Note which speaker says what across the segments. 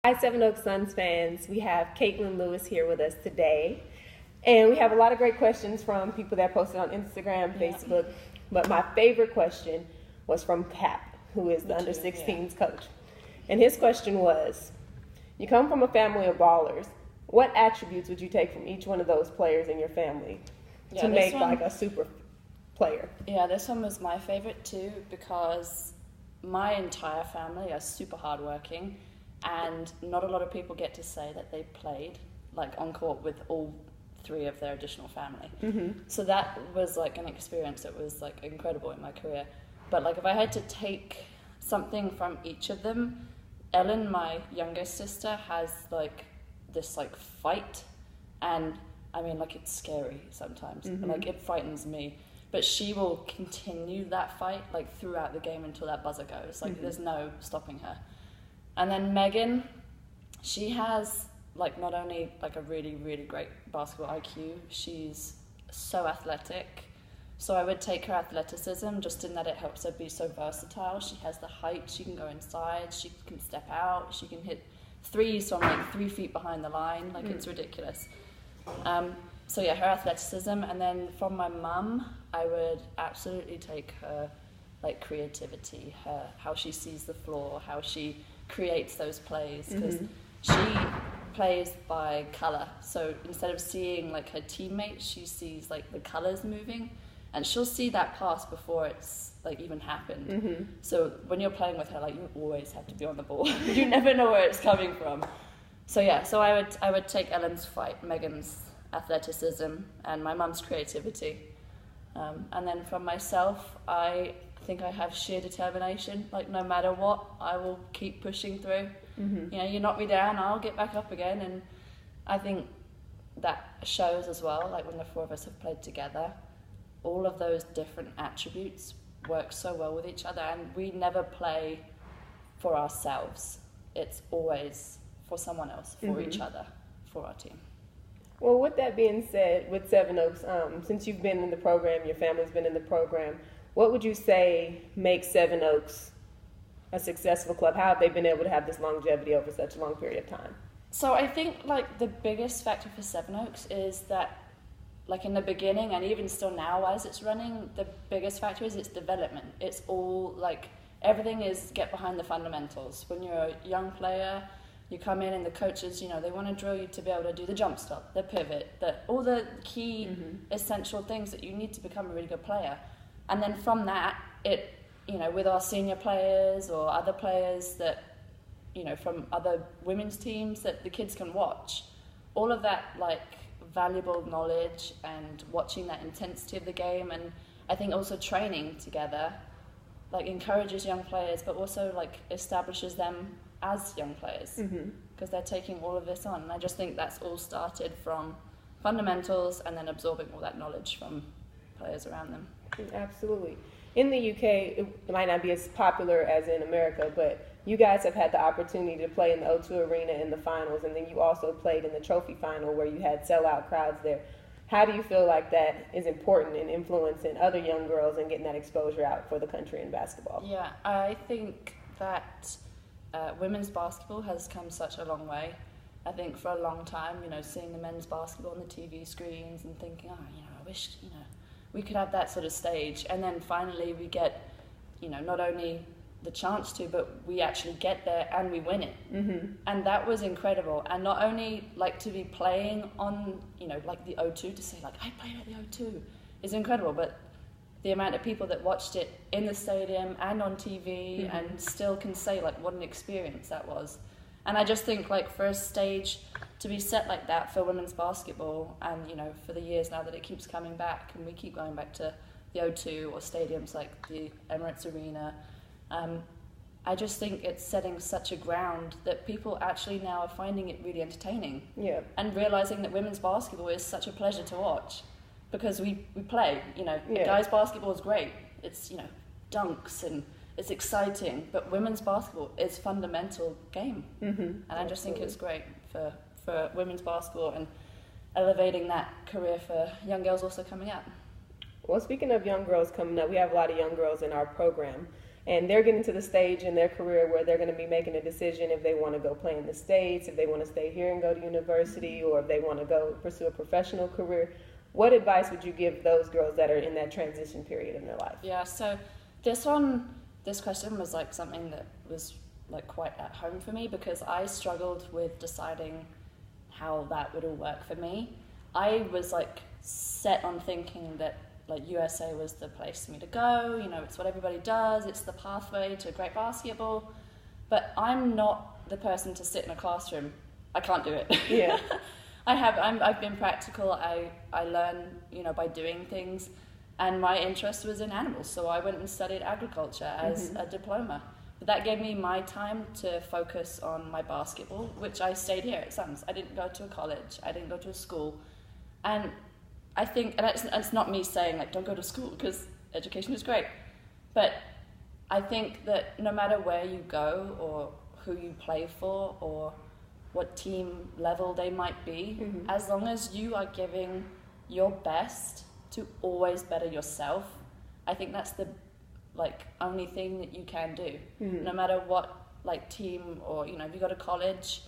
Speaker 1: Hi, Sevenoaks Suns fans. We have Kaitlyn Lewis here with us today. And we have a lot of great questions from people that posted on Instagram, Facebook. But my favorite question was from Cap, who is the under-16s coach. And his question was, you come from a family of ballers. What attributes would you take from each one of those players in your family to make like a super player?
Speaker 2: Yeah, this one was my favorite too, because my entire family are super hardworking, and not a lot of people get to say that they played like on court with all three of their additional family.
Speaker 1: Mm-hmm.
Speaker 2: So that was like an experience that was like incredible in my career. But like if I had to take something from each of them, Ellen, my youngest sister, has like this like fight, and I mean like it's scary sometimes.
Speaker 1: Mm-hmm.
Speaker 2: Like it frightens me. But she will continue that fight like throughout the game until that buzzer goes. Like there's no stopping her. And then Megan, she has like not only like a really, really great basketball IQ, she's so athletic. So I would take her athleticism just in that it helps her be so versatile. She has the height, she can go inside, she can step out, she can hit threes from like 3 feet behind the line. Like it's ridiculous. So yeah, her athleticism. And then from my mum, I would absolutely take her like creativity, her how she sees the floor, how she creates those plays, because she plays by color. So instead of seeing like her teammates, she sees like the colors moving, and she'll see that pass before it's like even happened. So when you're playing with her, like you always have to be on the ball. You never know where it's coming from. So yeah, so I would take Ellen's fight, Megan's athleticism, and my mum's creativity. And then from myself, I think I have sheer determination. Like no matter what, I will keep pushing through. You know, you knock me down, I'll get back up again. And I think that shows as well, like when the four of us have played together, all of those different attributes work so well with each other, and we never play for ourselves. It's always for someone else, for each other, for our team.
Speaker 1: Well, with that being said, with Sevenoaks, since you've been in the program, your family's been in the program, what would you say makes Sevenoaks a successful club? How have they been able to have this longevity over such a long period of time?
Speaker 2: So I think like the biggest factor for Sevenoaks is that like in the beginning and even still now as it's running, the biggest factor is its development. It's all like everything is get behind the fundamentals. When you're a young player, you come in and the coaches, you know, they want to drill you to be able to do the jump stop, the pivot, all the key essential things that you need to become a really good player. And then from that, it, you know, with our senior players or other players that, you know, from other women's teams that the kids can watch, all of that like valuable knowledge and watching that intensity of the game, and I think also training together like encourages young players but also like establishes them as young players because they're taking all of this on. And I just think that's all started from fundamentals and then absorbing all that knowledge from players around them.
Speaker 1: Absolutely. In the UK, it might not be as popular as in America, but you guys have had the opportunity to play in the O2 Arena in the finals, and then you also played in the trophy final where you had sellout crowds there. How do you feel like that is important in influencing other young girls and getting that exposure out for the country in basketball?
Speaker 2: Yeah, I think that women's basketball has come such a long way. I think for a long time, you know, seeing the men's basketball on the TV screens and thinking, oh, you know, I wish, you know, we could have that sort of stage. And then finally we get, you know, not only the chance to, but we actually get there and we win it. And that was incredible. And not only like to be playing on, you know, like the O2, to say like, I played at the O2 is incredible, but the amount of people that watched it in the stadium and on TV and still can say like what an experience that was. And I just think like for a stage to be set like that for women's basketball, and you know, for the years now that it keeps coming back and we keep going back to the O2 or stadiums like the Emirates Arena, I just think it's setting such a ground that people actually now are finding it really entertaining.
Speaker 1: Yeah. And
Speaker 2: realizing that women's basketball is such a pleasure to watch because we play, you know,
Speaker 1: yeah.
Speaker 2: Guys basketball is great. It's, you know, dunks and it's exciting, but women's basketball is fundamental game. And I just think it's great for women's basketball and elevating that career for young girls also coming up.
Speaker 1: Well, speaking of young girls coming up, we have a lot of young girls in our program. and they're getting to the stage in their career where they're going to be making a decision if they want to go play in the States, if they want to stay here and go to university, or if they want to go pursue a professional career. What advice would you give those girls that are in that transition period in their life?
Speaker 2: Yeah, so this question was like something that was like quite at home for me, because I struggled with deciding how that would all work for me. I was like set on thinking that like USA was the place for me to go, you know, it's what everybody does, it's the pathway to great basketball, but I'm not the person to sit in a classroom. I can't do it.
Speaker 1: Yeah.
Speaker 2: I've been practical. I learn, you know, by doing things, and my interest was in animals, so I went and studied agriculture as a diploma. But that gave me my time to focus on my basketball, which I stayed here at Suns. I didn't go to a college, I didn't go to a school, and I think, and it's not me saying like don't go to school, because education is great, but I think that no matter where you go or who you play for or what team level they might be, as long as you are giving your best to always better yourself, I think that's the like only thing that you can do. No matter what like team, or you know, if you go to college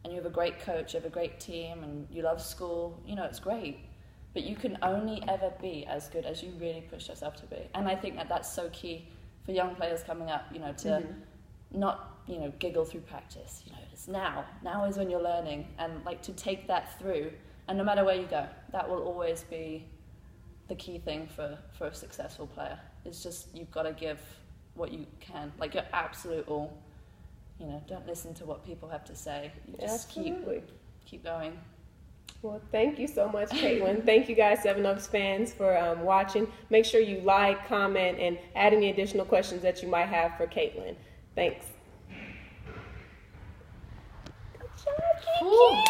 Speaker 2: and you have a great coach, you have a great team, and you love school, you know, it's great. But you can only ever be as good as you really push yourself to be. And I think that that's so key for young players coming up, you know, to not, you know, giggle through practice. You know, it's now. Now is when you're learning, and like to take that through. And no matter where you go, that will always be the key thing for a successful player. It's just you've got to give what you can, like your absolute all. You know, don't listen to what people have to say. You just keep going.
Speaker 1: Well, thank you so much, Kaitlyn. Thank you guys, Sevenoaks fans, for watching. Make sure you like, comment, and add any additional questions that you might have for Kaitlyn. Thanks. Good job, Kiki.